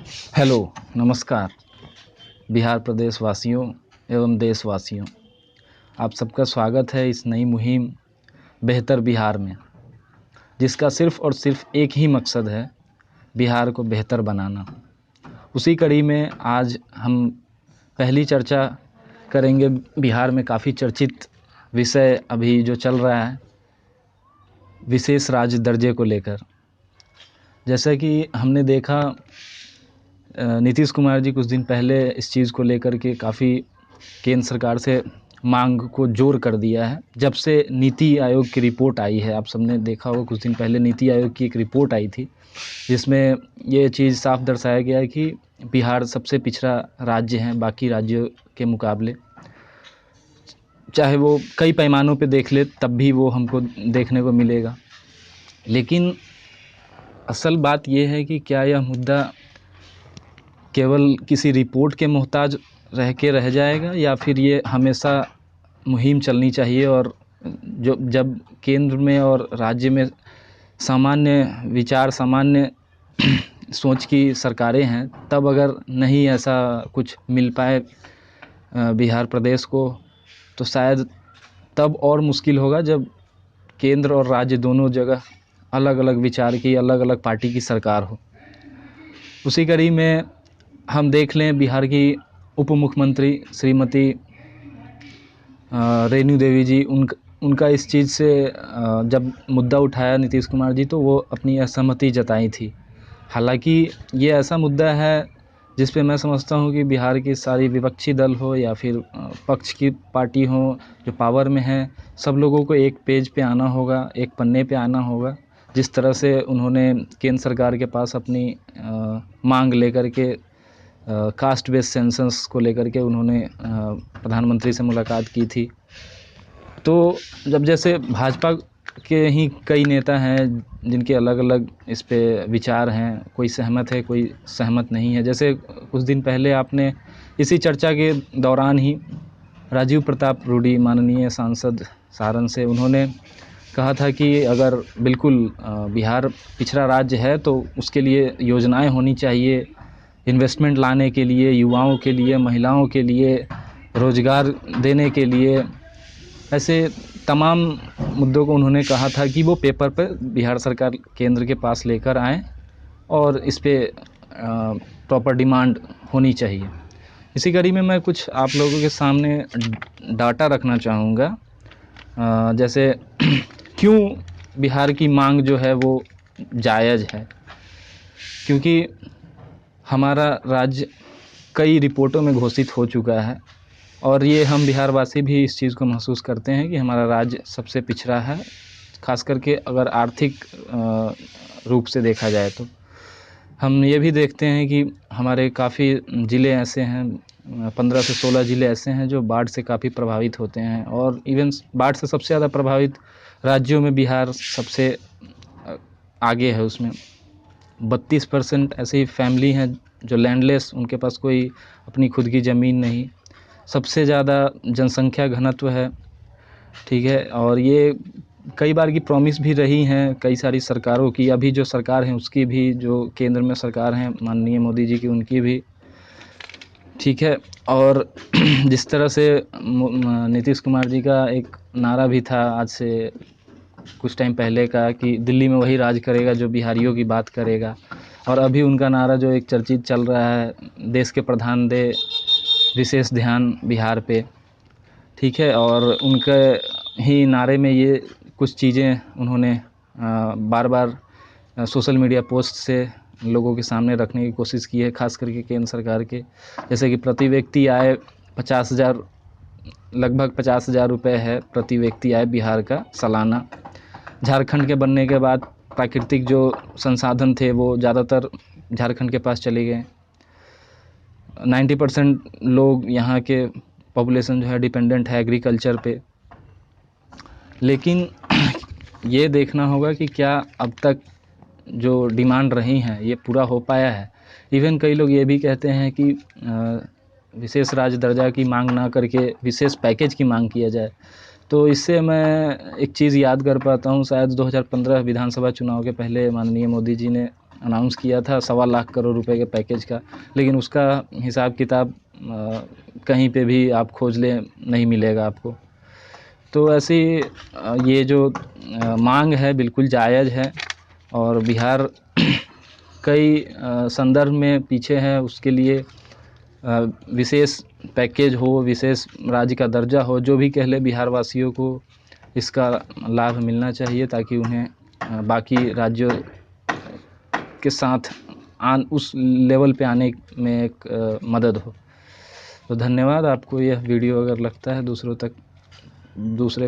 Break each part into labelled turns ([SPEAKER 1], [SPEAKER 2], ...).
[SPEAKER 1] Hello, नमस्कार बिहार प्रदेश वासियों एवं देशवासियों। आप सबका स्वागत है इस नई मुहिम बेहतर बिहार में, जिसका सिर्फ़ और सिर्फ़ एक ही मकसद है, बिहार को बेहतर बनाना। उसी कड़ी में आज हम पहली चर्चा करेंगे बिहार में काफ़ी चर्चित विषय अभी जो चल रहा है, विशेष राज्य दर्जे को लेकर। जैसा कि हमने देखा नीतीश कुमार जी कुछ दिन पहले इस चीज़ को लेकर के काफ़ी केंद्र सरकार से मांग को जोर कर दिया है। जब से नीति आयोग की रिपोर्ट आई है, आप सबने देखा होगा कुछ दिन पहले नीति आयोग की एक रिपोर्ट आई थी, जिसमें ये चीज़ साफ दर्शाया गया है कि बिहार सबसे पिछड़ा राज्य है बाकी राज्यों के मुकाबले। चाहे वो कई पैमानों पे देख ले तब भी वो हमको देखने को मिलेगा। लेकिन असल बात ये है कि क्या यह मुद्दा केवल किसी रिपोर्ट के मोहताज रह जाएगा, या फिर ये हमेशा मुहिम चलनी चाहिए और जब केंद्र में और राज्य में सामान्य विचार, सामान्य सोच की सरकारें हैं, तब अगर नहीं ऐसा कुछ मिल पाए बिहार प्रदेश को, तो शायद तब और मुश्किल होगा जब केंद्र और राज्य दोनों जगह अलग अलग विचार की, अलग अलग पार्टी की सरकार हो। उसी कड़ी में हम देख लें बिहार की उप मुख्यमंत्री श्रीमती रेणु देवी जी, उनका इस चीज़ से जब मुद्दा उठाया नीतीश कुमार जी, तो वो अपनी असहमति जताई थी। हालांकि ये ऐसा मुद्दा है जिस पे मैं समझता हूँ कि बिहार की सारी विपक्षी दल हो या फिर पक्ष की पार्टी हो जो पावर में है, सब लोगों को एक पेज पे आना होगा, एक पन्ने पे आना होगा। जिस तरह से उन्होंने केंद्र सरकार के पास अपनी मांग लेकर के कास्ट बेस्ड सेंसस को लेकर के उन्होंने प्रधानमंत्री से मुलाकात की थी। तो जब जैसे भाजपा के ही कई नेता हैं जिनके अलग अलग इस पे विचार हैं, कोई सहमत है, कोई सहमत नहीं है। जैसे कुछ दिन पहले आपने इसी चर्चा के दौरान ही राजीव प्रताप रूडी, माननीय सांसद सारण से, उन्होंने कहा था कि अगर बिल्कुल बिहार पिछड़ा राज्य है तो उसके लिए योजनाएं होनी चाहिए, इन्वेस्टमेंट लाने के लिए, युवाओं के लिए, महिलाओं के लिए, रोज़गार देने के लिए, ऐसे तमाम मुद्दों को उन्होंने कहा था कि वो पेपर पर बिहार सरकार केंद्र के पास लेकर आएँ और इस पे प्रॉपर डिमांड होनी चाहिए। इसी कड़ी में मैं कुछ आप लोगों के सामने डाटा रखना चाहूँगा। जैसे क्यों बिहार की मांग जो है वो जायज़ है, क्योंकि हमारा राज्य कई रिपोर्टों में घोषित हो चुका है और ये हम बिहारवासी भी इस चीज़ को महसूस करते हैं कि हमारा राज्य सबसे पिछड़ा है, खास करके अगर आर्थिक रूप से देखा जाए तो। हम ये भी देखते हैं कि हमारे काफ़ी ज़िले ऐसे हैं, 15 से 16 ज़िले ऐसे हैं जो बाढ़ से काफ़ी प्रभावित होते हैं, और इवन बाढ़ से सबसे ज़्यादा प्रभावित राज्यों में बिहार सबसे आगे है। उसमें 32% ऐसी फैमिली हैं जो लैंडलेस, उनके पास कोई अपनी खुद की ज़मीन नहीं। सबसे ज़्यादा जनसंख्या घनत्व है, ठीक है। और ये कई बार की प्रॉमिस भी रही हैं कई सारी सरकारों की, अभी जो सरकार है उसकी भी, जो केंद्र में सरकार हैं माननीय मोदी जी की, उनकी भी, ठीक है। और जिस तरह से नीतीश कुमार जी का एक नारा भी था आज से कुछ टाइम पहले का कि दिल्ली में वही राज करेगा जो बिहारियों की बात करेगा, और अभी उनका नारा जो एक चर्चित चल रहा है, देश के प्रधान दे विशेष ध्यान बिहार पे, ठीक है। और उनके ही नारे में ये कुछ चीज़ें उन्होंने बार बार सोशल मीडिया पोस्ट से लोगों के सामने रखने की कोशिश की है, खास करके केंद्र सरकार के। जैसे कि प्रति व्यक्ति आय 50,000, लगभग 50,000 रुपये है प्रति व्यक्ति आय बिहार का सालाना। झारखंड के बनने के बाद प्राकृतिक जो संसाधन थे वो ज़्यादातर झारखंड के पास चले गए। 90% लोग यहाँ के पॉपुलेशन जो है डिपेंडेंट है एग्रीकल्चर पे। लेकिन ये देखना होगा कि क्या अब तक जो डिमांड रही हैं ये पूरा हो पाया है। इवन कई लोग ये भी कहते हैं कि विशेष राज्य दर्जा की मांग ना करके विशेष पैकेज की मांग किया जाए। तो इससे मैं एक चीज़ याद कर पाता हूँ, शायद 2015 विधानसभा चुनाव के पहले माननीय मोदी जी ने अनाउंस किया था 1.25 लाख करोड़ रुपए के पैकेज का, लेकिन उसका हिसाब किताब कहीं पे भी आप खोज लें नहीं मिलेगा आपको। तो ऐसी ये जो मांग है बिल्कुल जायज़ है, और बिहार कई संदर्भ में पीछे है, उसके लिए विशेष पैकेज हो, विशेष राज्य का दर्जा हो, जो भी कह ले, बिहार वासियों को इसका लाभ मिलना चाहिए ताकि उन्हें बाकी राज्यों के साथ उस लेवल पे आने में एक मदद हो। तो धन्यवाद। आपको यह वीडियो अगर लगता है दूसरे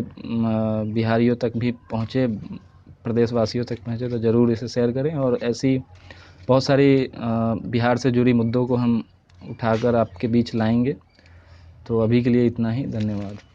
[SPEAKER 1] बिहारियों तक भी पहुँचे, प्रदेशवासियों तक पहुँचे, तो ज़रूर इसे शेयर करें। और ऐसी बहुत सारी बिहार से जुड़ी मुद्दों को हम उठाकर आपके बीच लाएंगे। तो अभी के लिए इतना ही, धन्यवाद।